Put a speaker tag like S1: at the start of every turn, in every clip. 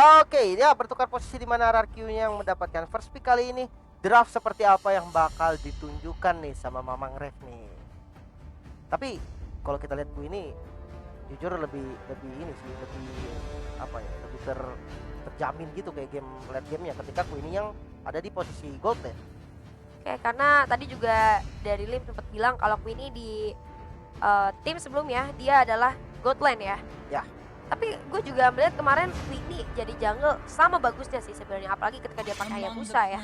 S1: Oke, ya bertukar posisi di mana RRQ yang mendapatkan first pick kali ini. Draft seperti apa yang bakal ditunjukkan nih sama Mamang Ref nih. Tapi kalau kita lihat Bu ini jujur lebih lebih ini sih, lebih apa ya, lebih terjamin gitu kayak game late gamenya ketika Queenie yang ada di posisi gold lane.
S2: Oke, karena tadi juga dari Lim sempat bilang kalau Queenie di tim sebelumnya dia adalah gold lane ya.
S1: Ya.
S2: Tapi gue juga melihat kemarin Queenie jadi jungle sama bagusnya sih sebenarnya, apalagi ketika dia pakai Hayabusa ya.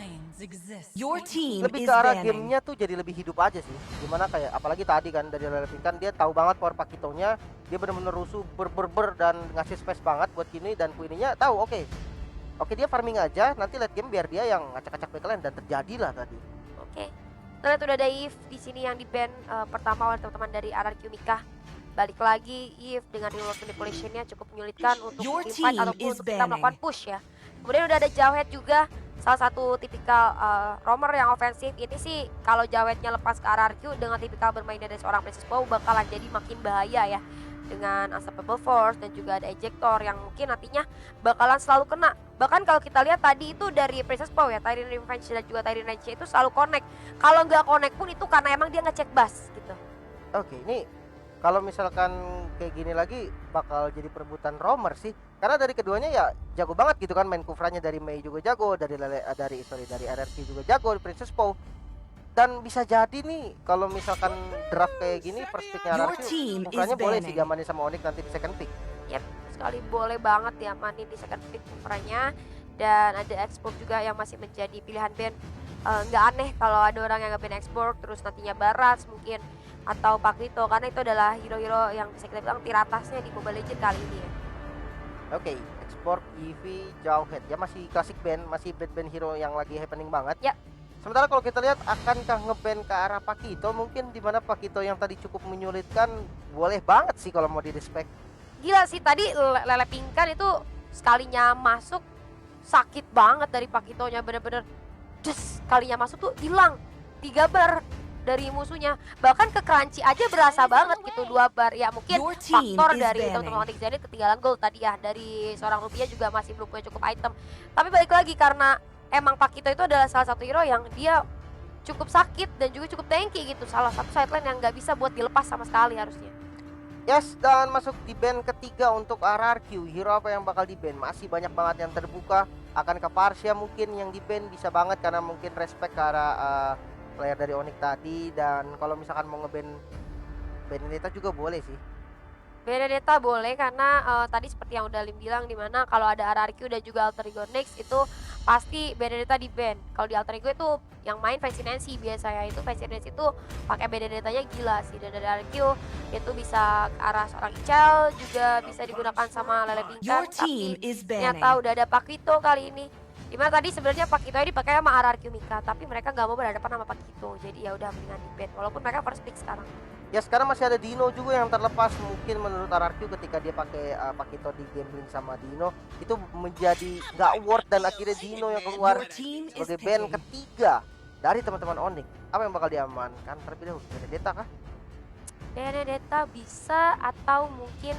S3: Your team
S1: Lebih
S3: is
S1: ke arah
S3: banning.
S1: gamenya tuh jadi lebih hidup aja sih. Dimana kayak apalagi tadi kan dari Lele Pink kan dia tahu banget power Pakitonya, dia bener-bener rusuh ber dan ngasih space banget buat Queenie, dan Queenie-nya tahu oke dia farming aja, nanti late game biar dia yang ngacak-ngacak backline, dan terjadilah tadi.
S2: Oke. Kita lihat udah ada Eve di sini yang di ban pertama oleh teman-teman dari RRQ Mika. Balik lagi Eve dengan reload manipulation-nya cukup menyulitkan untuk
S3: Your
S2: team fight
S3: team
S2: ataupun
S3: is
S2: untuk kita
S3: banning.
S2: melakukan push ya. Kemudian udah ada Jawhead juga, salah satu tipikal roamer yang ofensif. Ini sih kalau Jawheadnya lepas ke RRQ dengan tipikal bermain dari seorang Princess Bow bakalan jadi makin bahaya ya. Dengan Unstoppable Force dan juga ada Ejector yang mungkin nantinya bakalan selalu kena. Bahkan kalau kita lihat tadi itu dari Princess Bow ya, Tyreen Revenge dan juga Tyreen Rage itu selalu connect. Kalau nggak connect pun itu karena emang dia ngecek bus gitu.
S1: Oke, ini kalau misalkan kayak gini lagi bakal jadi perebutan roamer sih. Karena dari keduanya ya jago banget gitu kan, main kufranya dari Mei juga jago, dari dari RRQ juga jago, Princess Pow. Dan bisa jadi nih kalau misalkan draft kayak gini first picknya
S3: Your
S1: RRQ,
S3: team
S1: kufranya
S3: is
S1: boleh
S3: banning.
S1: sih diamanin sama Onyx nanti di second pick.
S2: Yap, sekali boleh banget ya manin di second pick covernya. Dan ada export juga yang masih menjadi pilihan ban. Nggak aneh kalau ada orang yang nge-ban export terus nantinya Barat mungkin atau Paklito, karena itu adalah hero-hero yang bisa kita bilang tiratasnya di Mobile Legends kali ini ya.
S1: Oke, export EV Jawhead ya, masih klasik band, masih band hero yang lagi happening banget.
S2: Ya.
S1: Sementara kalau kita lihat akankah ngeband ke arah Pakito, mungkin dimana Pakito yang tadi cukup menyulitkan boleh banget sih kalau mau di respect.
S2: Gila sih tadi Lele Pingkan itu sekalinya masuk sakit banget dari Pakitonya, bener-bener just kalinya masuk tuh hilang 3 bar dari musuhnya, bahkan ke Crunchy aja berasa banget gitu 2 bar ya. Mungkin
S3: Your team
S2: faktor
S3: is
S2: dari
S3: banning.
S2: teman-teman Onyx Zenith ketinggalan gold tadi ya, dari seorang Rupiah juga masih belum punya cukup item. Tapi balik lagi karena emang Pakito itu adalah salah satu hero yang dia cukup sakit dan juga cukup tanky gitu, salah satu sideline yang nggak bisa buat dilepas sama sekali harusnya.
S1: Yes, dan masuk di band ketiga untuk RRQ. Hero apa yang bakal di band? Masih banyak banget yang terbuka. Akan ke Parsia mungkin yang di band, bisa banget karena mungkin respect ke arah player dari Onyx tadi. Dan kalau misalkan mau ngeband Benedetta juga boleh sih.
S2: Benedetta boleh karena tadi seperti yang udah Lim bilang, dimana kalau ada RRQ dan juga Alter Ego Next itu pasti Benedetta di ban. Kalau di Alter Ego itu yang main Fancy Nancy biasanya, itu Fancy Nancy itu pakai Benedettanya gila sih. Dan dari RRQ itu bisa ke arah seorang Ichel, juga bisa digunakan sama Lele
S3: Your
S2: Bingkan.
S3: team
S2: Tapi
S3: is
S2: ternyata
S3: banning.
S2: udah ada Pakito kali ini. Dimana tadi sebenarnya Pakito ini dipakai sama RRQ Mika, tapi mereka nggak mau berhadapan sama Pakito. Jadi ya udah mendingan di ban, walaupun mereka first pick sekarang.
S1: Ya sekarang masih ada Dino juga yang terlepas, mungkin menurut RRQ ketika dia pakai Pakito di gambling sama Dino itu menjadi nggak worth, dan akhirnya Dino yang keluar
S3: Your team is
S1: sebagai band
S3: picking.
S1: ketiga dari teman-teman Onyx. Apa yang bakal diamankan terlebih dahulu? Benedetta kah?
S2: Benedetta bisa, atau mungkin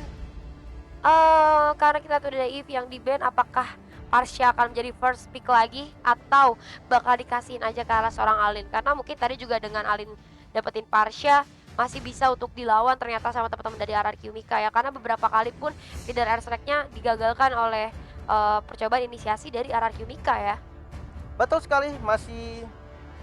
S2: karena kita tuh ada Eve yang di ban, apakah Parsia akan menjadi first pick lagi atau bakal dikasihin aja ke arah seorang Alin, karena mungkin tadi juga dengan Alin dapetin Parsia masih bisa untuk dilawan ternyata sama teman-teman dari RRQ Mika ya, karena beberapa kali pun feeder airstrike-nya digagalkan oleh percobaan inisiasi dari RRQ Mika ya.
S1: Betul sekali, masih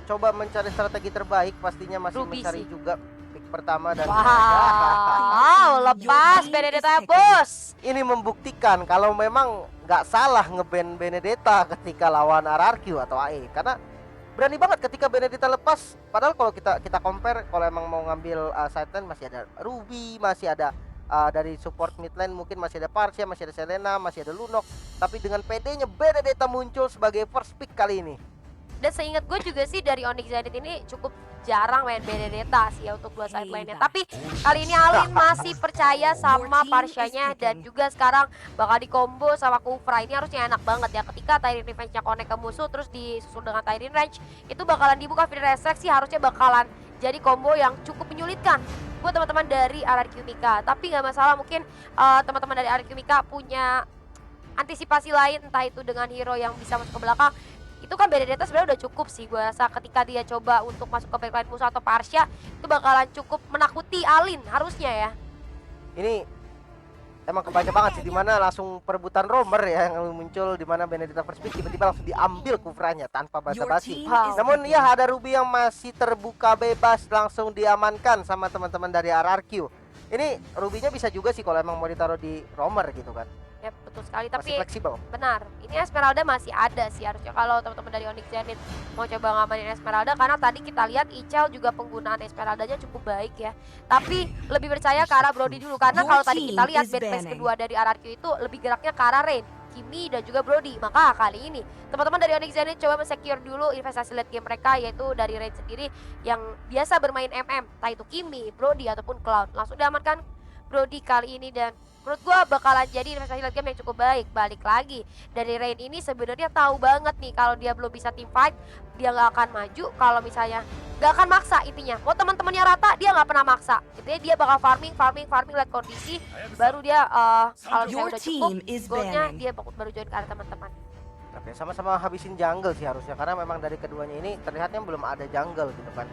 S1: coba mencari strategi terbaik, pastinya masih
S2: Ruby
S1: mencari
S2: sih.
S1: juga pick pertama dan
S2: Wow, lepas
S3: Your team
S2: Benedetta
S3: is
S2: bos.
S1: ini membuktikan kalau memang nggak salah ngeban Benedetta ketika lawan RRQ atau AE, karena berani banget ketika Benedetta lepas. Padahal kalau kita compare, kalau emang mau ngambil sideline masih ada Ruby, masih ada dari support midlane mungkin masih ada Parsia, masih ada Selena, masih ada Lunok. Tapi dengan PD-nya Benedetta muncul sebagai first pick kali ini.
S2: Dan seingat gue juga sih dari Onyx Zenith ini cukup jarang main Benedetta sih ya untuk dua sideline-nya. Tapi kali ini Alin masih percaya sama Parsianya, dan juga sekarang bakal dikombo sama Kufra. Ini harusnya enak banget ya ketika Tyreen Revenge-nya connect ke musuh terus disusul dengan Tyreen Range. Itu bakalan dibuka feeder restrict sih, harusnya bakalan jadi combo yang cukup menyulitkan buat teman-teman dari RRQ Mika. Tapi nggak masalah, mungkin teman-teman dari RRQ Mika punya antisipasi lain, entah itu dengan hero yang bisa masuk ke belakang, itu kan Benedetta sebenarnya udah cukup sih. Gue rasa ketika dia coba untuk masuk ke backline musuh atau Parsha, itu bakalan cukup menakuti Alin harusnya ya.
S1: Ini emang kebaca banget sih, dimana langsung perebutan romer ya yang muncul, dimana Benedetta first pick tiba-tiba langsung diambil Kufranya tanpa
S3: Your
S1: basa-basi.
S3: team
S2: Wow.
S3: is
S1: Namun
S3: begin-
S1: ya ada Ruby yang masih terbuka bebas, langsung diamankan sama teman-teman dari RRQ. Ini Ruby-nya bisa juga sih kalau emang mau ditaruh di romer gitu kan.
S2: Ya betul sekali,
S1: Masih
S2: tapi
S1: fleksibel.
S2: benar, ini Esmeralda masih ada sih harusnya kalau teman-teman dari Onyx Zenith mau coba ngamanin Esmeralda, karena tadi kita lihat Ichel juga penggunaan Esmeraldanya cukup baik ya. Tapi lebih percaya ke arah Brody dulu, karena
S3: Your
S2: kalau tadi kita
S3: team
S2: lihat
S3: is
S2: bad pass
S3: banning.
S2: kedua dari RRQ itu lebih geraknya ke arah Rain, Kimi dan juga Brody. Maka kali ini teman-teman dari Onyx Zenith coba men-secure dulu investasi late game mereka, yaitu dari Rain sendiri yang biasa bermain MM, entah itu Kimi, Brody ataupun Cloud. Langsung diamankan Brody kali ini, dan menurut gua bakalan jadi investasi late game yang cukup baik. Balik lagi dari Rain ini sebenarnya tahu banget nih kalau dia belum bisa team fight, dia nggak akan maju kalau misalnya nggak akan maksa. Intinya mau teman-temannya rata, dia nggak pernah maksa. Intinya dia bakal farming lihat kondisi, baru dia kalau misalnya
S3: Your
S2: udah cukup
S3: team is
S2: goalnya,
S3: banning.
S2: dia baru join ke arah teman-teman.
S1: Oke, sama-sama habisin jungle sih harusnya, karena memang dari keduanya ini terlihatnya belum ada jungle gitu kan.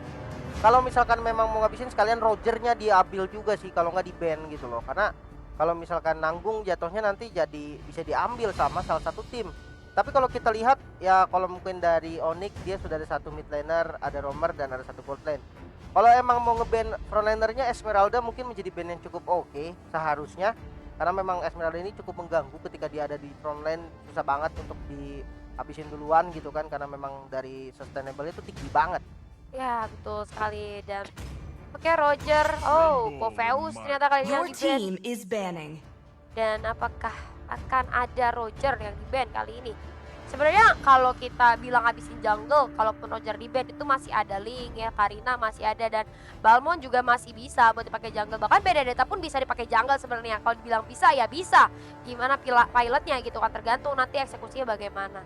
S1: Kalau misalkan memang mau ngabisin, sekalian Rogernya diambil juga sih, kalau nggak di ban gitu loh. Karena kalau misalkan nanggung jatuhnya nanti jadi bisa diambil sama salah satu tim. Tapi kalau kita lihat ya, kalau mungkin dari Onyx dia sudah ada satu mid laner, ada roamer dan ada satu gold lane. Kalau emang mau ngeban frontlinernya Esmeralda mungkin menjadi ban yang cukup oke seharusnya, karena memang Esmeralda ini cukup mengganggu ketika dia ada di front lane, susah banget untuk dihabisin duluan gitu kan, karena memang dari sustainable itu tinggi banget.
S2: Ya betul sekali. Dan oke, Roger, oh Poveus ternyata kali ini yang
S3: Your
S2: di ban.
S3: team is banning.
S2: Dan apakah akan ada Roger yang di ban kali ini? Sebenarnya kalau kita bilang habisin jungle, kalaupun Roger di ban itu masih ada Link ya, Karina masih ada, dan Balmon juga masih bisa buat dipakai jungle. Bahkan Benedetta pun bisa dipakai jungle sebenarnya. Kalau dibilang bisa ya bisa. Gimana pilotnya gitu kan, tergantung nanti eksekusinya bagaimana.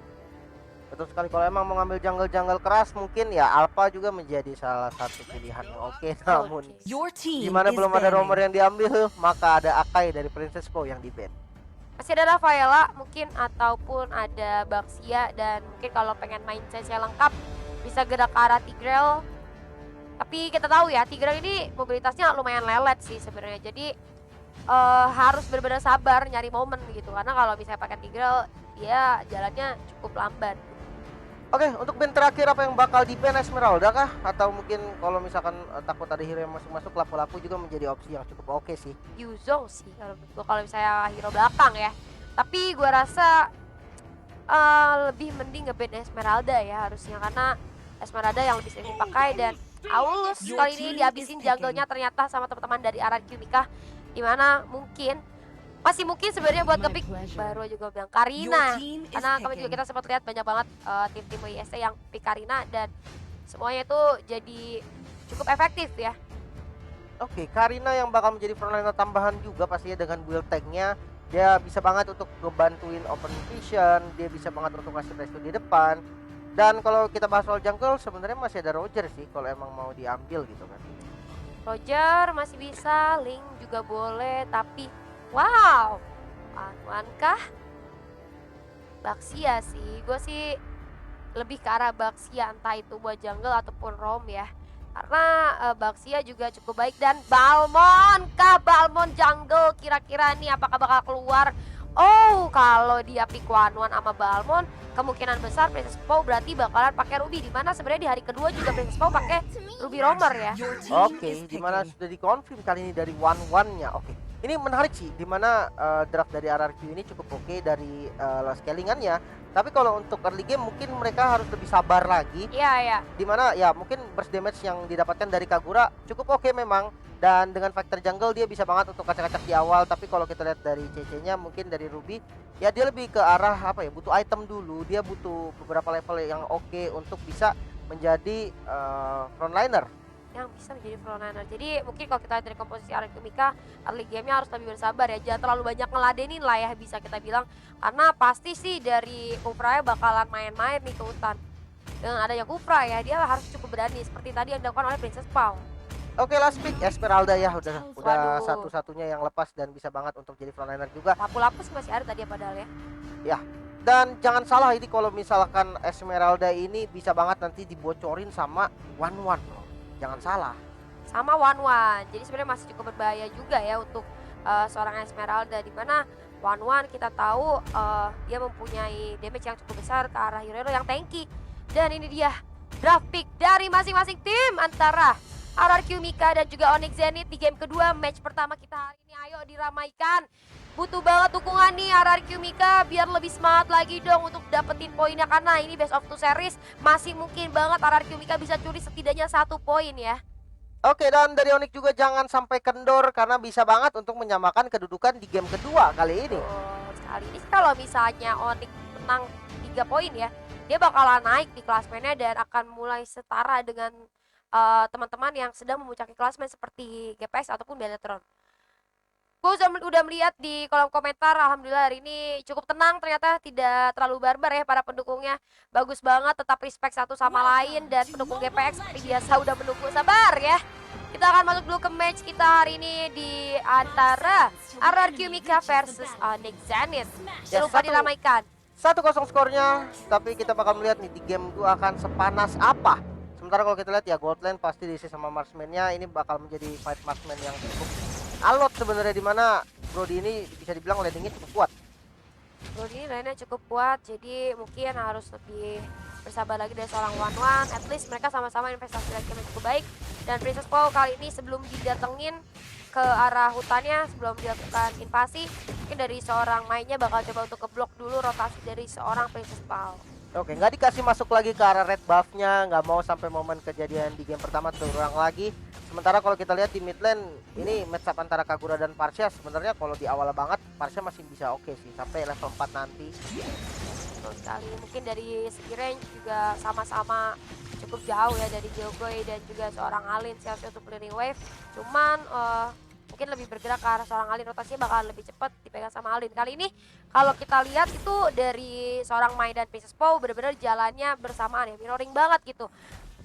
S1: Betul sekali, kalau emang mau ngambil jungle keras mungkin ya Alpha juga menjadi salah satu pilihan yang oke. Namun
S3: Your team
S1: dimana
S3: is
S1: belum ada
S3: banning.
S1: roamer yang diambil, maka ada Akai dari Princess Po yang di ban.
S2: Masih ada Rafaela mungkin, ataupun ada Baxia, dan mungkin kalau pengen main sense lengkap bisa gerak ke arah Tigreal. Tapi kita tahu ya, Tigreal ini mobilitasnya lumayan lelet sih sebenarnya. Jadi harus benar-benar sabar nyari momen gitu, karena kalau misalnya pakai Tigreal dia jalannya cukup lambat.
S1: Oke, untuk ban terakhir apa yang bakal di ban, Esmeralda kah? Atau mungkin kalau misalkan takut ada hero yang masuk-masuk, lapu-lapu juga menjadi opsi yang cukup oke sih.
S2: Yuzong sih kalau menurut gua, kalau misalnya hero belakang ya. Tapi gua rasa lebih mending ngeban Esmeralda ya harusnya, karena Esmeralda yang lebih sering dipakai. Dan Aulus
S3: Your
S2: kali
S3: team
S2: ini dihabisin
S3: is
S2: jungle-nya ternyata sama teman-teman dari RRQ Mika, dimana mungkin masih mungkin sebenarnya buat
S3: My
S2: ngepick,
S3: pleasure.
S2: baru aja gue bilang
S3: Your
S2: Karina,
S3: team is
S2: karena kemarin juga
S3: picking.
S2: kita sempat lihat banyak banget tim-tim WISC yang pick Karina, dan semuanya itu jadi cukup efektif ya.
S1: Oke, Karina yang bakal menjadi frontliner tambahan juga pastinya dengan build tanknya. Dia bisa banget untuk ngebantuin open vision, dia bisa banget untuk kasih pressure di depan. Dan kalau kita bahas soal jungle, sebenarnya masih ada Roger sih kalau emang mau diambil gitu kan.
S2: Roger masih bisa, Link juga boleh, tapi wow, Anwan kah? Baxia sih, gue sih lebih ke arah Baxia, entah itu buat jungle ataupun roam ya. Karena Baxia juga cukup baik. Dan Balmon kah? Balmon jungle kira-kira nih apakah bakal keluar? Oh, kalau dia pick one-one sama Balmon, kemungkinan besar Princess Po berarti bakalan pakai Ruby, dimana sebenarnya di hari kedua juga Princess Po pakai Ruby Roamer ya.
S3: Your team
S1: Oke,
S3: is
S1: dimana
S3: picking.
S1: sudah dikonfirm kali ini dari one-one-nya. Oke, ini menarik sih, dimana draft dari RRQ ini cukup oke dari scalingannya. Tapi kalau untuk early game mungkin mereka harus lebih sabar lagi.
S2: Iya, ya.
S1: Dimana ya mungkin burst damage yang didapatkan dari Kagura cukup oke memang. Dan dengan faktor jungle dia bisa banget untuk kacak-kacak di awal. Tapi kalau kita lihat dari CC-nya mungkin dari Ruby, ya dia lebih ke arah apa ya, butuh item dulu. Dia butuh beberapa level yang oke untuk bisa menjadi frontliner.
S2: Yang bisa menjadi frontliner. Jadi mungkin kalau kita lihat dari komposisi RRQ Mika, early game-nya harus lebih bersabar ya. Jangan terlalu banyak ngeladenin lah ya, bisa kita bilang. Karena pasti sih dari Kufra bakalan main-main nih ke hutan. Dengan adanya Kufra ya, dia harus cukup berani seperti tadi yang dilakukan oleh Princess Pau.
S1: Oke, last pick Esmeralda ya, udah
S2: Waduh.
S1: satu-satunya yang lepas dan bisa banget untuk jadi frontliner juga.
S2: Lapu-lapu sih masih ada tadi ya padahal ya.
S1: Ya, dan jangan salah ini kalau misalkan Esmeralda ini bisa banget nanti dibocorin sama One. Jangan salah.
S2: Sama One. Jadi sebenarnya masih cukup berbahaya juga ya untuk seorang Esmeralda, di mana One kita tahu dia mempunyai damage yang cukup besar ke arah hero yang tanky. Dan ini dia draft pick dari masing-masing tim antara RRQ Mika dan juga Onyx Zenith di game kedua match pertama kita hari ini. Ayo diramaikan. Butuh banget dukungan nih RRQ Mika biar lebih semangat lagi dong untuk dapetin poinnya, karena ini best of 2 series masih mungkin banget RRQ Mika bisa curi setidaknya 1 poin ya.
S1: Oke, dan dari Onyx juga jangan sampai kendor karena bisa banget untuk menyamakan kedudukan di game kedua kali ini.
S2: Sekali ini kalau misalnya Onyx menang 3 poin ya, dia bakalan naik di klasmennya dan akan mulai setara dengan teman-teman yang sedang memuncaki klasmen seperti GPX ataupun Beletron. Gue udah melihat di kolom komentar, alhamdulillah hari ini cukup tenang, ternyata tidak terlalu barbar ya para pendukungnya. Bagus banget, tetap respect satu sama lain, dan pendukung GPX seperti biasa udah menunggu sabar ya. Kita akan masuk dulu ke match kita hari ini di antara RRQ Mika versus Onyx Zenith. Jangan lupa diramaikan.
S1: 1-0 skornya, tapi kita bakal melihat nih di game 2 akan sepanas apa. Sementara kalau kita lihat ya Gold Lane pasti diisi sama marksman-nya, ini bakal menjadi fight marksman yang cukup alot sebenarnya, di mana Brody ini bisa dibilang landingnya cukup kuat.
S2: Brody ini lainnya cukup kuat, jadi mungkin harus lebih bersabar lagi dari seorang One. At least mereka sama-sama investasi lagi yang cukup baik. Dan Princess Paul kali ini sebelum didatengin ke arah hutannya, sebelum dilakukan invasi, mungkin dari seorang mainnya bakal coba untuk ngeblok dulu rotasi dari seorang Princess Paul.
S1: Oke, nggak dikasih masuk lagi ke arah red buff-nya, nggak mau sampai momen kejadian di game pertama terulang lagi. Sementara kalau kita lihat di mid lane, ini match up antara Kagura dan Parsia, sebenarnya kalau di awal banget Parsia masih bisa oke sih, sampai level 4 nanti.
S2: Betul sekali, mungkin dari segi range juga sama-sama cukup jauh ya dari Jogoy dan juga seorang Alin siap-siap untuk clearing wave. Cuman mungkin lebih bergerak ke arah seorang Alin, rotasinya bakalan lebih cepat dipegang sama Alin. Kali ini kalau kita lihat itu dari seorang Mai dan Princess Paul benar-benar jalannya bersamaan ya, mirroring banget gitu.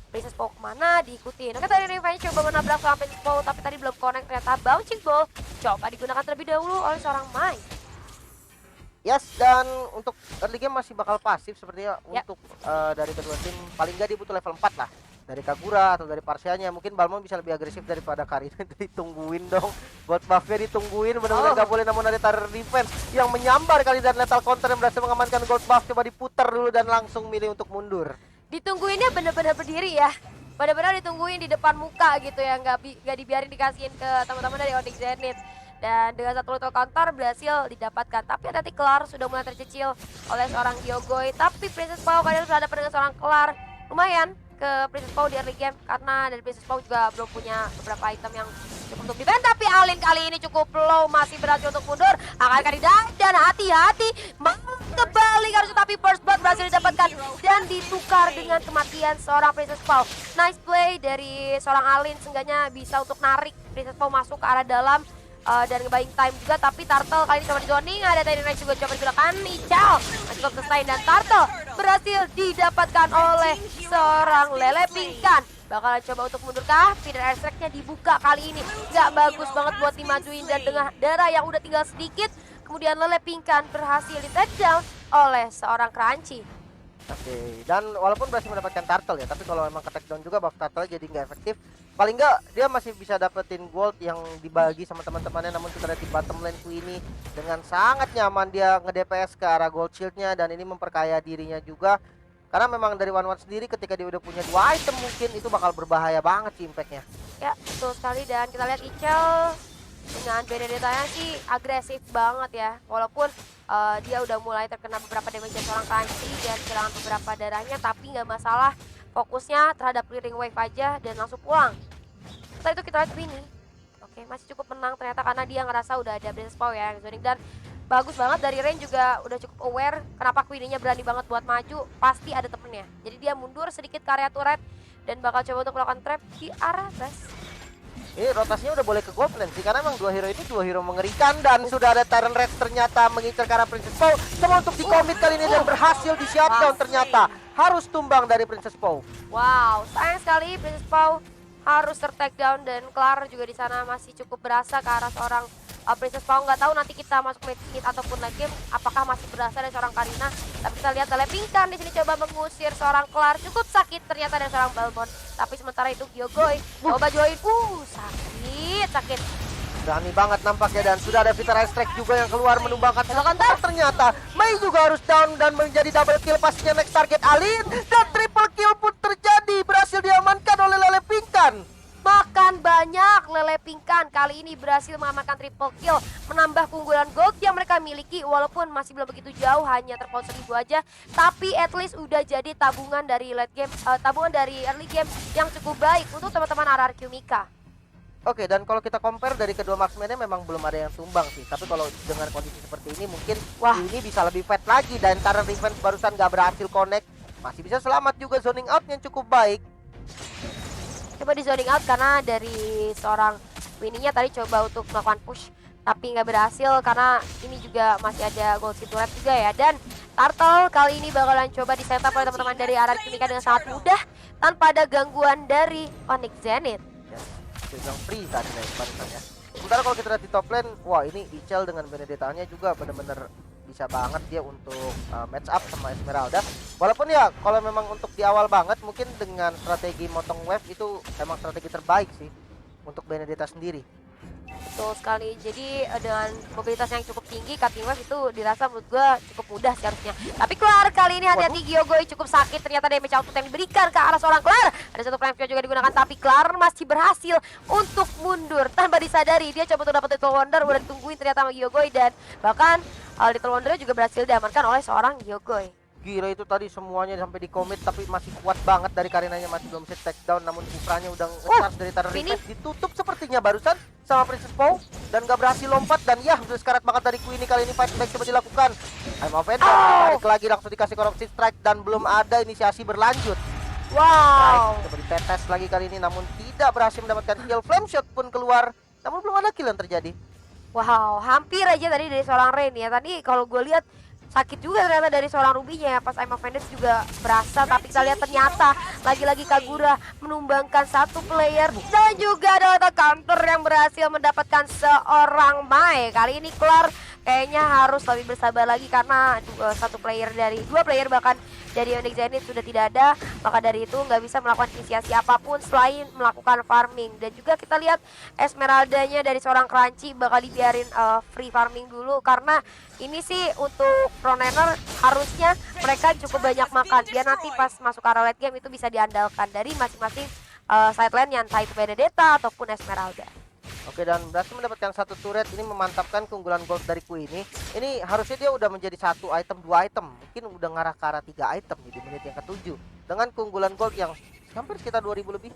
S2: Princess Paul kemana diikutin. Oke, tadi Revenge coba menabrak sama Princess Paul, tapi tadi belum connect, ternyata bouncing ball coba digunakan terlebih dahulu oleh seorang Mai.
S1: Yes, dan untuk early game masih bakal pasif sepertinya untuk dari kedua tim. Paling nggak dia butuh level 4 lah. Dari Kagura atau dari Parsianya. Mungkin Balmon bisa lebih agresif daripada Karina. Ditungguin dong. Buat buffnya ditungguin. Benar-benar nggak boleh, namun ada Tower Defense yang menyambar kali, dan lethal counter yang berhasil mengamankan gold buff. Coba diputar dulu dan langsung milih untuk mundur.
S2: Ditungguinnya benar-benar berdiri ya. Benar-benar ditungguin di depan muka gitu ya. Nggak dibiarin dikasihin ke teman-teman dari Onyx Zenith. Dan dengan satu lethal counter berhasil didapatkan. Tapi nanti Kelar sudah mulai tercicil oleh seorang Yogoy. Tapi Princess Paul kalian sudah hadapan dengan seorang Kelar. Lumayan ke Princess Paul di early game, karena dari Princess Paul juga belum punya beberapa item yang cukup untuk defend. Tapi Alin kali ini cukup low, masih berhasil untuk mundur. Akan didaik dan hati-hati mau kembali harus, tapi first blood berhasil didapatkan dan ditukar dengan kematian seorang Princess Paul. Nice play dari seorang Alin, seenggaknya bisa untuk narik Princess Paul masuk ke arah dalam. Dan ngebuying time juga, tapi Turtle kali ini coba di zoning, ada Tiny Knight juga coba digunakan, Ical masih cukup selesai, dan Turtle berhasil didapatkan oleh seorang Lele Pingkan. Bakalan coba untuk mundur kah? Feeder airstrike-nya dibuka kali ini, nggak bagus banget buat dimajuin, dan dengan darah yang udah tinggal sedikit, kemudian Lele Pingkan berhasil di take down oleh seorang Crunchy.
S1: Oke, dan walaupun berhasil mendapatkan turtle ya, tapi kalau emang ke take down juga buff turtle jadi nggak efektif. Paling nggak dia masih bisa dapetin gold yang dibagi sama teman-temannya. Namun kita lihat di bottom lane ini dengan sangat nyaman dia nge-DPS ke arah gold shieldnya, dan ini memperkaya dirinya juga. Karena memang dari One sendiri ketika dia udah punya 2 item mungkin itu bakal berbahaya banget sih impactnya.
S2: Ya, betul sekali, dan kita lihat Ical dengan Benedetta-nya sih agresif banget ya. Walaupun dia udah mulai terkena beberapa damage dari seorang Crunchy dan kehilangan beberapa darahnya, tapi nggak masalah. Fokusnya terhadap clearing wave aja dan langsung pulang. Setelah itu kita lihat Queenie. Oke, masih cukup menang ternyata karena dia ngerasa udah ada Princess Paul ya, dan bagus banget dari Rain juga udah cukup aware kenapa Queenie-nya berani banget buat maju, pasti ada temennya. Jadi dia mundur sedikit ke area turret dan bakal coba untuk melakukan trap di arah base.
S1: Ini rotasinya udah boleh ke gold lane sih, karena emang 2 hero ini 2 hero mengerikan, dan sudah ada Tyrant Rex ternyata mengincar ke arah Princess Paul. Coba untuk di-commit kali ini dan berhasil di shutdown ternyata. Harus tumbang dari Princess Paul.
S2: Wow, sayang sekali Princess Paul harus ter-take down, dan Clar juga di sana masih cukup berasa ke arah seorang Princess Pau nggak tahu nanti kita masuk mid ataupun late game apakah masih berasal dari seorang Karina. Tapi kita lihat Telepingkan di sini coba mengusir seorang Clar, cukup sakit ternyata dari seorang Balmond. Tapi sementara itu Gyogoi coba join, sakit.
S1: Berani banget nampaknya dan sudah ada Vita Strike juga yang keluar menumbangkan sementara ternyata Mei juga harus down dan menjadi double kill pastinya next target Alin dan triple kill pun terjadi, berhasil diamankan oleh Lelepingkan.
S2: Makan banyak Lelepingkan kali ini berhasil mengamankan triple kill, menambah keunggulan gold yang mereka miliki walaupun masih belum begitu jauh, hanya terpaut 1000 aja, tapi at least udah jadi tabungan dari late game, tabungan dari early game yang cukup baik untuk teman-teman RRQ Mika.
S1: Oke, dan kalau kita compare dari kedua marksman-nya memang belum ada yang tumbang sih. Tapi kalau dengan kondisi seperti ini mungkin ini bisa lebih fight lagi. Dan karena Revenge barusan gak berhasil connect, masih bisa selamat juga zoning out yang cukup baik.
S2: Coba di zoning out karena dari seorang Winnie-nya tadi coba untuk melakukan push. Tapi nggak berhasil karena ini juga masih ada gold turret juga ya. Dan Turtle kali ini bakalan coba di setup oleh teman-teman dari RRQ Mika dengan sangat mudah tanpa ada gangguan dari Onyx Zenith.
S1: Bilang free tadi ya. Sementara kalau kita lihat di top lane, wah ini Ichel dengan Benedetta-nya juga benar-benar bisa banget dia untuk match up sama Esmeralda. Walaupun ya kalau memang untuk di awal banget mungkin dengan strategi motong wave itu emang strategi terbaik sih untuk Benedetta sendiri.
S2: Betul sekali, jadi dengan mobilitas yang cukup tinggi, cutting wave itu dirasa menurut gue cukup mudah sih harusnya. Tapi Clar kali ini hati-hati, Gyogoi cukup sakit, ternyata damage output yang diberikan ke arah seorang Clar. Ada satu flame juga digunakan, tapi Clar masih berhasil untuk mundur tanpa disadari. Dia coba untuk dapat Little Wonder, udah ditungguin ternyata sama Gyogoi, dan bahkan Little Wonder juga berhasil diamankan oleh seorang Gyogoi.
S1: Gila itu tadi semuanya sampai di commit tapi masih kuat banget dari Karinanya, masih belum bisa take down, namun Kufranya udah nge-charge dari Thunder Request, ditutup sepertinya barusan sama Princess Pau dan gak berhasil lompat. Dan ya udah sekarat banget dari Queenie kali ini, fight back coba dilakukan. I'm offended, balik lagi langsung dikasih corruption strike dan belum ada inisiasi berlanjut.
S2: Wow,
S1: coba ditetes lagi kali ini namun tidak berhasil mendapatkan kill. Flame shot pun keluar namun belum ada kill yang terjadi.
S2: wow, hampir aja tadi dari seorang Rain ya. Tadi kalau gue lihat sakit juga ternyata dari seorang Ruby-nya ya, pas I'm Offended juga berasa. Tapi kita lihat ternyata lagi-lagi Kagura menumbangkan satu player dan juga ada counter yang berhasil mendapatkan seorang Mai. Kali ini Clar kayaknya harus lebih bersabar lagi karena dua player bahkan dari Onyx Zenith sudah tidak ada, maka dari itu nggak bisa melakukan inisiasi apapun selain melakukan farming. Dan juga kita lihat Esmeralda-nya dari seorang Crunchy bakal dibiarin free farming dulu karena ini sih untuk pro laner harusnya mereka cukup banyak makan biar nanti pas masuk area late game itu bisa diandalkan dari masing-masing side lane-nya, entah itu Benedetta ataupun Esmeralda.
S1: Oke, dan berhasil mendapatkan satu turret, ini memantapkan keunggulan gold dari Queenie. Ini harusnya dia udah menjadi satu item, dua item, mungkin udah ngarah ke arah 3 item di menit yang ke-7 dengan keunggulan gold yang hampir sekitar 2000 lebih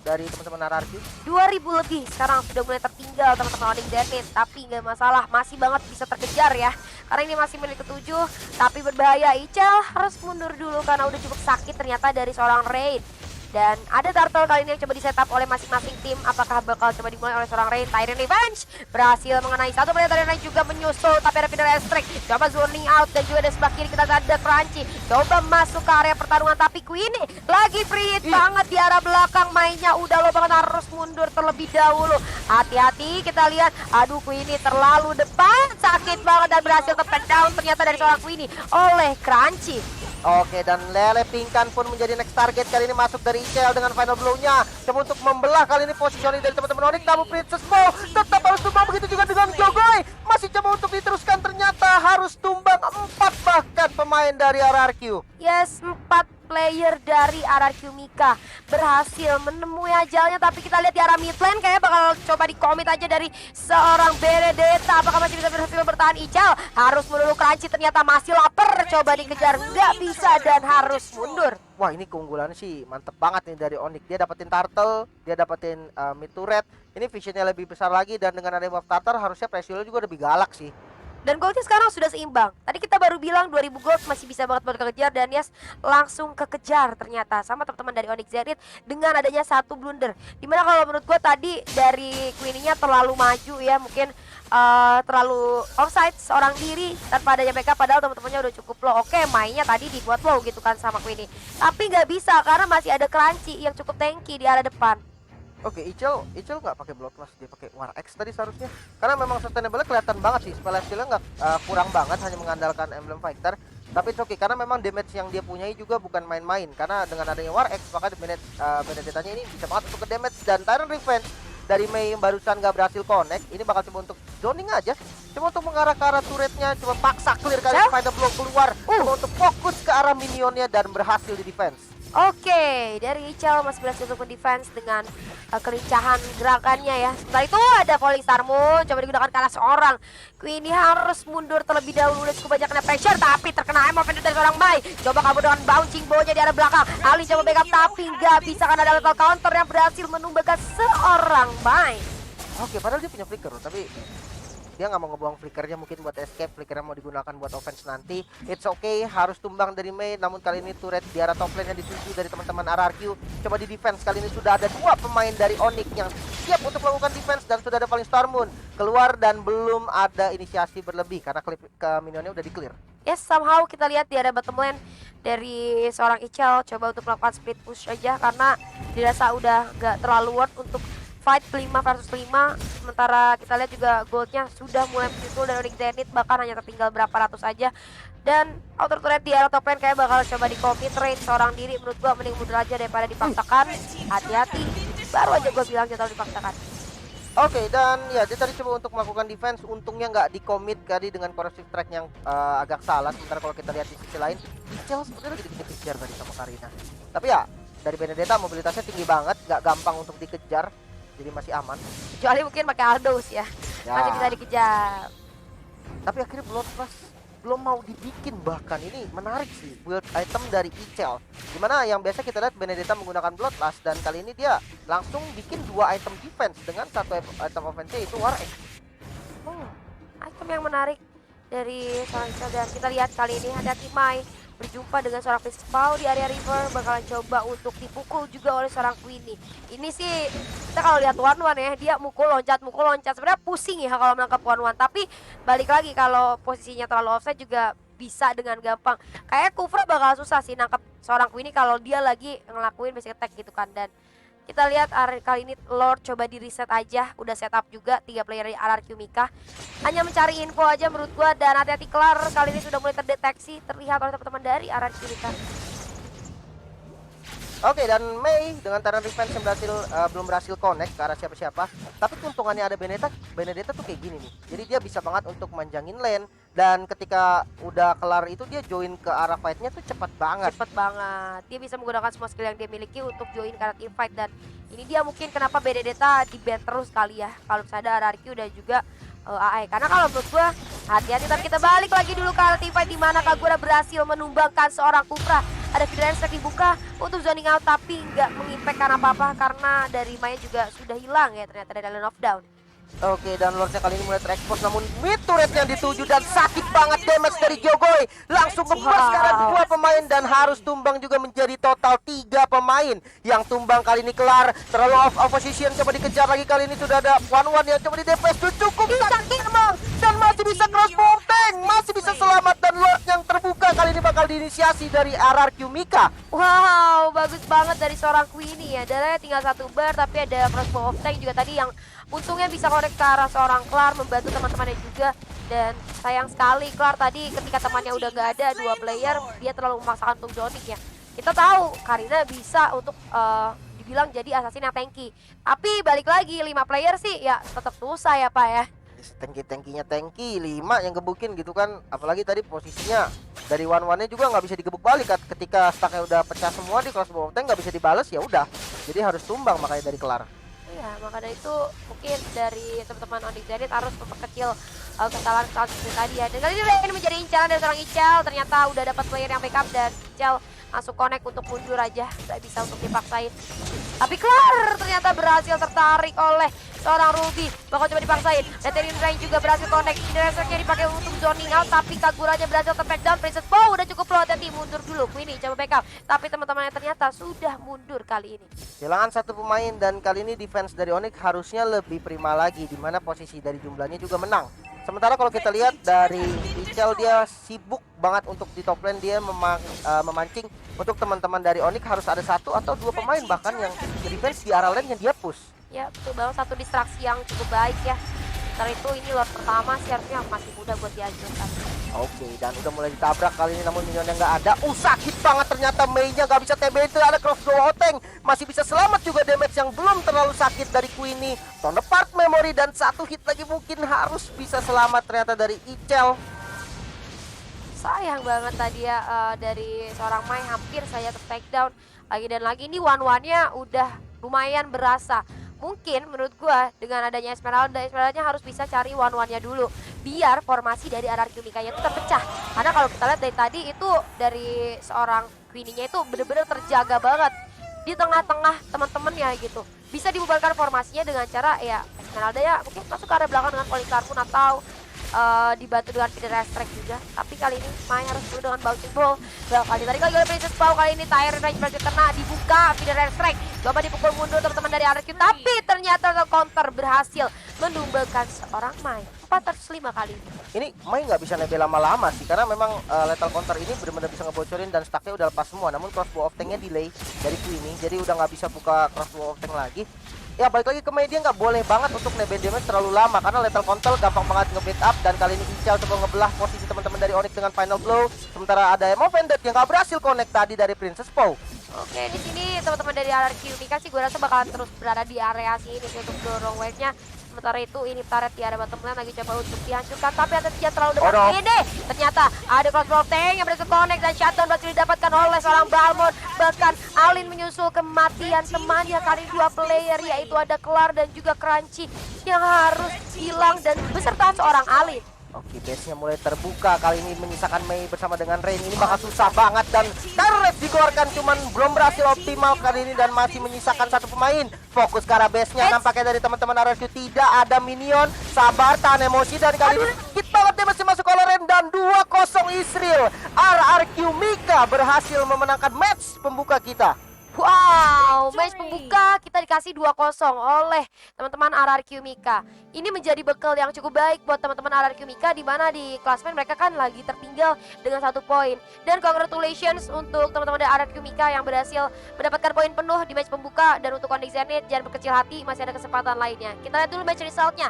S1: dari teman-teman RRQ.
S2: 2000 lebih sekarang sudah mulai tertinggal teman-teman Onyx Zenith, tapi nggak masalah, masih banget bisa terkejar ya karena ini masih menit ke-7. Tapi berbahaya, Ichel harus mundur dulu karena udah cukup sakit ternyata dari seorang Raid. Dan ada Turtle kali ini yang coba di setup oleh masing-masing tim. Apakah bakal coba dimulai oleh seorang Rain? Tyrant Revenge berhasil mengenai satu player, Tyrant Revenge juga menyusul, tapi ada Final Strike. Coba zoning out dan juga ada sebelah kiri kita ada Crunchy. Coba masuk ke area pertarungan tapi Queenie lagi free hit banget di arah belakang. Mainnya udah lo banget, harus mundur terlebih dahulu. Hati-hati, kita lihat. Aduh, Queenie terlalu depan, sakit banget dan berhasil ke down ternyata dari seorang Queenie oleh Crunchy.
S1: Oke, dan Lelepingkan pun menjadi next target kali ini, masuk dari Ichel dengan final blow-nya. Coba untuk membelah kali ini positioning dari teman-teman Onyx, namun Princess Pau tetap harus tumbang, begitu juga dengan Gyogoi. Masih coba untuk diteruskan, ternyata harus tumbang 4 bahkan pemain dari RRQ.
S2: Yes, 4 player dari RRQ Mika berhasil menemui ajalnya, tapi kita lihat di arah mid lane kayaknya bakal coba di-commit aja dari seorang Benedetta. Apakah masih bisa berhasil bertahan? Ichel harus menurut Crunchy, ternyata masih lapar, coba dikejar, nggak bisa dan harus mundur.
S1: Wah, ini keunggulan sih mantep banget nih dari Onyx. Dia dapetin turtle, dia dapetin mid turret. Ini visionnya lebih besar lagi dan dengan ada buff turtle harusnya pressure juga lebih galak sih.
S2: Dan goldnya sekarang sudah seimbang. Tadi kita baru bilang 2000 gold masih bisa banget buat kekejar, dan Yas langsung kekejar ternyata sama teman-teman dari Onyx Zenith dengan adanya satu blunder. Dimana kalau menurut gue tadi dari Queenie-nya terlalu maju ya, mungkin terlalu offside seorang diri tanpa adanya backup, padahal teman-temannya udah cukup low. Oke, mainnya tadi dibuat low gitu kan sama Queenie, tapi nggak bisa karena masih ada Crunchy yang cukup tanky di arah depan.
S1: Oke, Ichel nggak pakai Bloodlust, dia pakai War X tadi seharusnya. Karena memang sustainable kelihatan banget sih, spell skill-nya nggak kurang banget, hanya mengandalkan Emblem Fighter. Tapi it's okay, karena memang damage yang dia punyai juga bukan main-main. Karena dengan adanya War X, maka Benedetta-nya ini bisa banget untuk ke damage. Dan Tyrant Revenge dari Mei yang barusan nggak berhasil connect, ini bakal coba untuk zoning aja. Coba untuk mengarah ke arah turretnya, coba paksa clear kali Final Blow keluar. Coba untuk fokus ke arah minionnya dan berhasil di defense.
S2: Oke, dari Ichel masih berhasil untuk defense dengan kelincahan gerakannya ya. Setelah itu ada Falling Star Moon, coba digunakan kalah seorang. Queenie harus mundur terlebih dahulu, udah cukup banyak kena pressure, tapi terkena emof dari seorang Mai. Coba kabur dengan bouncing bow-nya di arah belakang. Ali coba backup tapi nggak bisa karena ada lethal counter yang berhasil menumbangkan seorang Mai.
S1: Oke, padahal dia punya flicker, tapi dia nggak mau ngebuang flickernya mungkin buat escape. Flickernya mau digunakan buat offense nanti. It's okay, harus tumbang dari Mei. Namun kali ini turret di arah top lane yang dituju dari teman-teman RRQ. Coba di defense, kali ini sudah ada 2 pemain dari Onyx yang siap untuk melakukan defense. Dan sudah ada Falling Star Moon keluar dan belum ada inisiasi berlebih karena ke minionnya udah di clear.
S2: Yes, somehow kita lihat di area bottom lane dari seorang Ichel coba untuk melakukan split push aja karena dirasa udah nggak terlalu worth untuk fight 5 versus 5. Sementara kita lihat juga goldnya sudah mulai muncul dari Onyx Zenith, bahkan hanya tertinggal berapa ratus aja. Dan outer turret di arah top lane kayak bakal coba di commit range seorang diri. Menurut gua mending mundur aja daripada dipaksakan. Hati-hati, baru aja gua bilang jangan dipaksakan.
S1: Oke, dan ya dia tadi coba untuk melakukan defense, untungnya nggak di commit tadi dengan corrosive track yang agak salah. Sementara kalau kita lihat di sisi lain, Ichel sebenarnya lagi dikejar tadi sama Karina. Tapi ya dari Benedetta mobilitasnya tinggi banget, nggak gampang untuk dikejar. Jadi masih aman.
S2: Kecuali mungkin pakai Ardos ya. Masih bisa dikejar.
S1: Tapi akhirnya Bloodlust belum mau dibikin. Bahkan ini menarik sih, build item dari Ichel, dimana yang biasa kita lihat Benedetta menggunakan Bloodlust, dan kali ini dia langsung bikin 2 item defense dengan 1 item offense yaitu War X.
S2: Item yang menarik dari seorang Ichel. Dan kita lihat kali ini ada Mai berjumpa dengan seorang Fizzpaw di area river, bakalan coba untuk dipukul juga oleh seorang Queenie. Ini sih kita kalau lihat one-one ya, dia mukul loncat. Sebenarnya pusing ya kalau menangkap one-one, tapi balik lagi kalau posisinya terlalu offside juga bisa dengan gampang. Kayak Kufra bakal susah sih nangkap seorang Queenie kalau dia lagi ngelakuin basic attack gitu kan. Dan kita lihat kali ini Lord coba di reset aja, udah setup juga 3 player dari RRQ Mika. Hanya mencari info aja menurut gua, dan hati-hati Kelar kali ini sudah mulai terdeteksi, terlihat oleh teman-teman dari RRQ Mika.
S1: Oke, dan Mei dengan Tyrant Revenge yang belum berhasil connect ke arah siapa-siapa. Tapi keuntungannya ada Benedetta tuh kayak gini nih. Jadi dia bisa banget untuk manjangin lane, dan ketika udah kelar itu dia join ke arah fightnya tuh cepat banget.
S2: Dia bisa menggunakan semua skill yang dia miliki untuk join ke arah team fight. Dan ini dia mungkin kenapa Benedetta di ban terus kali ya, kalau misalnya RRQ dan juga AE. Karena kalau menurut gua hati-hati, tapi kita balik lagi dulu ke arah team fight, di mana Kagura berhasil menumbangkan seorang Kufra. Ada Vidal yang dibuka untuk zoning out, tapi nggak mengimpakkan apa-apa karena dari Maya juga sudah hilang ya ternyata dari Lane of Down.
S1: Oke, dan Lordnya kali ini mulai terekspos, namun mid turret yang dituju dan sakit banget damage dari Jogoi. Langsung ngebas ke arah 2 pemain dan harus tumbang juga menjadi total 3 pemain. Yang tumbang kali ini Kelar, terlalu off position, coba dikejar lagi. Kali ini sudah ada one-one yang coba di DPS tuh cukup sakit emang. Dan masih bisa crossbow tank, masih bisa selamat, dan Lord yang terbuka kali ini bakal diinisiasi dari RRQ Mika.
S2: Wow, bagus banget dari seorang Queenie ya. Darahnya tinggal 1 bar, tapi ada crossbow of tank juga tadi yang untungnya bisa connect ke arah seorang Kelar, membantu teman-temannya juga. Dan sayang sekali Kelar tadi ketika temannya udah gak ada 2 player, dia terlalu memaksakan untuk zoning ya. Kita tahu Karina bisa untuk dibilang jadi assassin yang tanky, tapi balik lagi 5 player sih ya tetap susah ya Pak ya.
S1: Tankinya 5 yang gebukin gitu kan. Apalagi tadi posisinya dari one-one-nya juga nggak bisa digebuk balik ketika stacknya udah pecah semua di crossbow tank, nggak bisa dibales, ya udah jadi harus tumbang makanya dari Kelar.
S2: Iya, maka dari itu mungkin dari teman-teman Onyx Zenith harus memperkecil kesalahan-kesalahan seperti tadi ya. Dan kali ini menjadi incaran dari seorang Ichel, ternyata udah dapat player yang backup dan Ichel langsung connect untuk mundur aja, nggak bisa untuk dipaksain. Tapi Kelar ternyata berhasil tertarik oleh seorang Ruby, bakal coba dipaksain. Neterin Rain juga berhasil connect, Racernya dipakai untuk zoning out, tapi Kaguranya berhasil ter-back down. Princess Pow udah cukup low, hati mundur dulu. Queenie coba backup, tapi teman-temannya ternyata sudah mundur kali ini.
S1: Kehilangan 1 pemain, dan kali ini defense dari Onyx harusnya lebih prima lagi, dimana posisi dari jumlahnya juga menang. Sementara kalau kita lihat dari Ichel, dia sibuk banget untuk di top lane, dia memancing untuk teman-teman dari Onyx harus ada 1 atau 2 pemain bahkan yang defense di arah lane yang dia push.
S2: Ya betul banget, satu distraksi yang cukup baik ya. Sementara itu ini Lord pertama sih harusnya masih mudah buat dihancurkan.
S1: Oke, dan udah mulai ditabrak kali ini namun minionnya nggak ada. Sakit banget ternyata Mei-nya nggak bisa TB itu. Ada crossbow Oteng. Masih bisa selamat juga, damage yang belum terlalu sakit dari Queenie. Torn apart memory dan satu hit lagi mungkin harus bisa selamat ternyata dari Icel.
S2: Sayang banget tadi ya dari seorang Mai hampir saya take down. Lagi dan lagi ini one-one-nya udah lumayan berasa. Mungkin menurut gua dengan adanya Esmeralda-nya harus bisa cari one-one-nya dulu. Biar formasi dari RRQ Mika-nya itu terpecah. Karena kalau kita lihat dari tadi itu dari seorang Queenie-nya itu bener-bener terjaga banget. Di tengah-tengah teman-temannya gitu. Bisa dibubarkan formasinya dengan cara ya Esmeralda ya mungkin masuk ke area belakang dengan Calling Card Moon atau dibantu dengan feeder strike juga. Tapi kali ini Mai harus dulu dengan bouncing ball. Bakal ditarik lagi oleh Princess Pau. Kali ini Tyrant range berhasil kena, dibuka feeder strike. Coba dipukul mundur teman-teman dari RRQ, tapi ternyata counter berhasil menumbangkan seorang Mai 405 kali ini.
S1: Ini Mai nggak bisa nebel lama-lama sih, karena memang lethal counter ini benar-benar bisa ngebocorin dan stacknya udah lepas semua. Namun crossbow of tanknya delay dari Queenie, jadi udah nggak bisa buka crossbow of tank lagi. Ya balik lagi ke media, nggak boleh banget untuk nebel damage terlalu lama karena lethal counter gampang banget nge-beat up. Dan kali ini Icel coba ngebelah posisi teman-teman dari Onyx dengan final blow. Sementara ada Emo Vended yang nggak berhasil connect tadi dari Princess Pau.
S2: Oke, di sini teman-teman dari RRQ Mika sih gue rasa bakalan terus berada di area sini untuk dorong wave-nya. Sementara itu ini turret di area bottom lane lagi coba untuk dihancurkan, tapi ada tidak terlalu dekat. Ini ternyata ada crossbow tank yang berhasil connect dan shutdown berhasil didapatkan oleh seorang Balmond. Bahkan Alin menyusul kematian temannya, kali dua player yaitu ada Kelar dan juga Crunchy yang harus hilang dan beserta seorang Alin.
S1: Oke, base-nya mulai terbuka. Kali ini menyisakan Mei bersama dengan Rain. Ini bakal susah banget dan turret dikeluarkan cuman belum berhasil optimal kali ini dan masih menyisakan satu pemain. Fokus ke arah base-nya nampaknya dari teman-teman RRQ, tidak ada minion. Sabar, tahan emosi, dan kali ini hit banget dia masih masuk oleh Rain dan 2-0 Israel. RRQ Mika berhasil memenangkan match pembuka kita.
S2: Wow, match pembuka kita dikasih 2-0 oleh teman-teman RRQ Mika. Ini menjadi bekal yang cukup baik buat teman-teman RRQ Mika, di mana di klasmen mereka kan lagi tertinggal dengan 1 poin. Dan congratulations untuk teman-teman dari RRQ Mika yang berhasil mendapatkan poin penuh di match pembuka. Dan untuk Onyx Zenith jangan berkecil hati, masih ada kesempatan lainnya. Kita lihat dulu match resultnya.